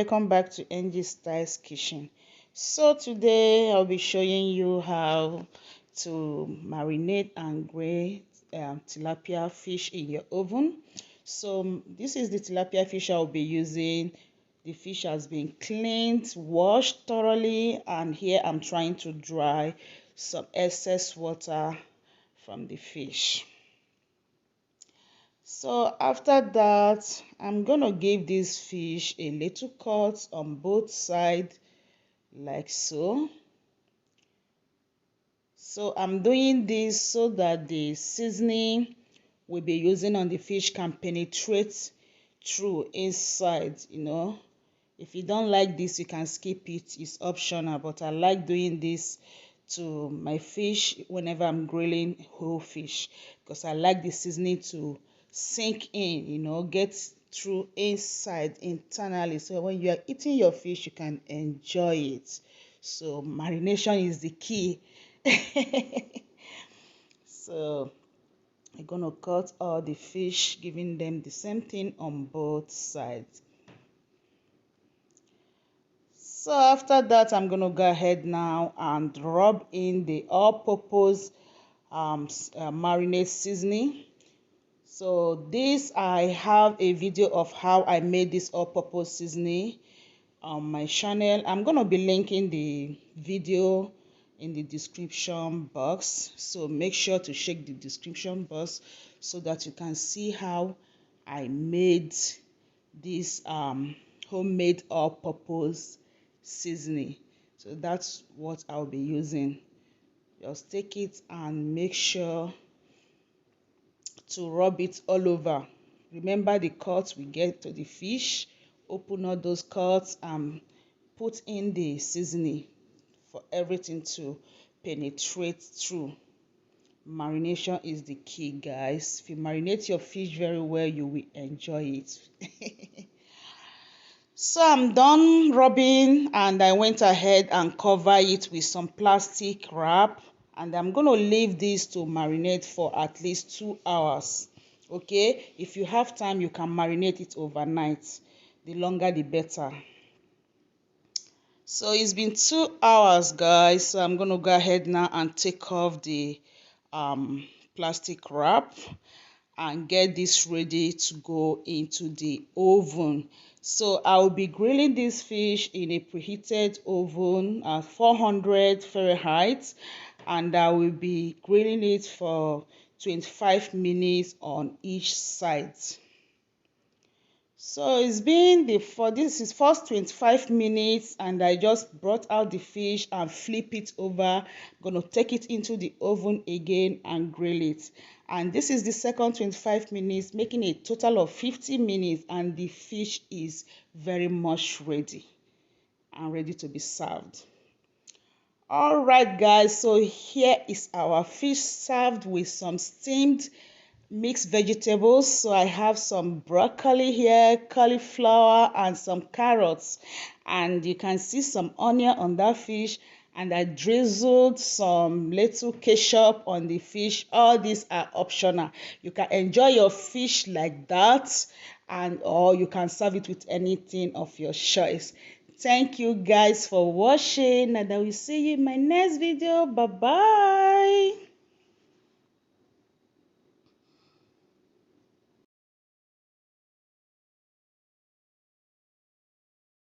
welcome back to NG Styles Kitchen. So today I'll be showing you how to marinate and grill tilapia fish in your oven. So this is the tilapia fish I'll be using. The fish has been cleaned, washed thoroughly, and here I'm trying to dry some excess water from the fish. So after that, I'm gonna give this fish a little cut on both sides like so. So I'm doing this so that the seasoning we'll be using on the fish can penetrate through inside. If you don't like this, you can skip it, it's optional, but I like doing this to my fish whenever I'm grilling whole fish, because I like the seasoning to sink in, get through inside internally, so when you are eating your fish you can enjoy it. So marination is the key. So I'm gonna cut all the fish, giving them the same thing on both sides. So after that, I'm going to go ahead now and rub in the all-purpose marinade seasoning. So this, I have a video of how I made this all-purpose seasoning on my channel. I'm going to be linking the video in the description box. So make sure to check the description box so that you can see how I made this homemade all-purpose seasoning. So that's what I'll be using. Just take it and make sure to rub it all over. Remember the cuts we get to the fish. Open all those cuts and put in the seasoning for everything to penetrate through. Marination is the key, guys. If you marinate your fish very well, you will enjoy it. So I'm done rubbing, and I went ahead and cover it with some plastic wrap, and I'm going to leave this to marinate for at least 2 hours. Okay, if you have time, you can marinate it overnight. The longer the better. So it's been 2 hours, guys. So I'm going to go ahead now and take off the plastic wrap and get this ready to go into the oven. So I'll be grilling this fish in a preheated oven at 400 Fahrenheit, and I will be grilling it for 25 minutes on each side. So it's been this is first 25 minutes, and I just brought out the fish and flip it over. I'm gonna take it into the oven again and grill it. And this is the second 25 minutes, making a total of 50 minutes, and the fish is very much ready and ready to be served. All right, guys, so here is our fish served with some steamed mixed vegetables. So I have some broccoli here, cauliflower, and some carrots, and you can see some onion on that fish, and I drizzled some little ketchup on the fish. All these are optional. You can enjoy your fish like that, or you can serve it with anything of your choice. Thank you guys for watching, and I will see you in my next video. Bye bye.